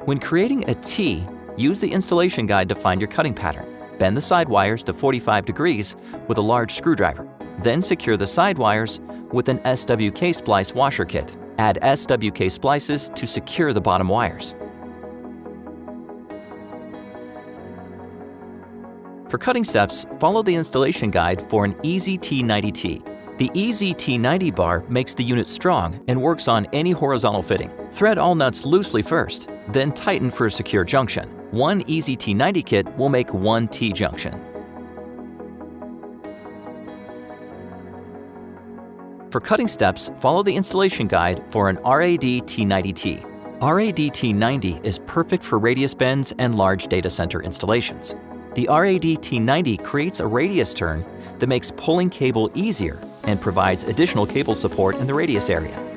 When creating a T, use the installation guide to find your cutting pattern. Bend the side wires to 45 degrees with a large screwdriver. Then secure the side wires with an SWK splice washer kit. Add SWK splices to secure the bottom wires. For cutting steps, follow the installation guide for an EZT90T. The EZT90 bar makes the unit strong and works on any horizontal fitting. Thread all nuts loosely first, then tighten for a secure junction. One EZT90 kit will make one T-junction. For cutting steps, follow the installation guide for an RAD-T90T. RAD-T90 is perfect for radius bends and large data center installations. The RAD-T90 creates a radius turn that makes pulling cable easier and provides additional cable support in the radius area.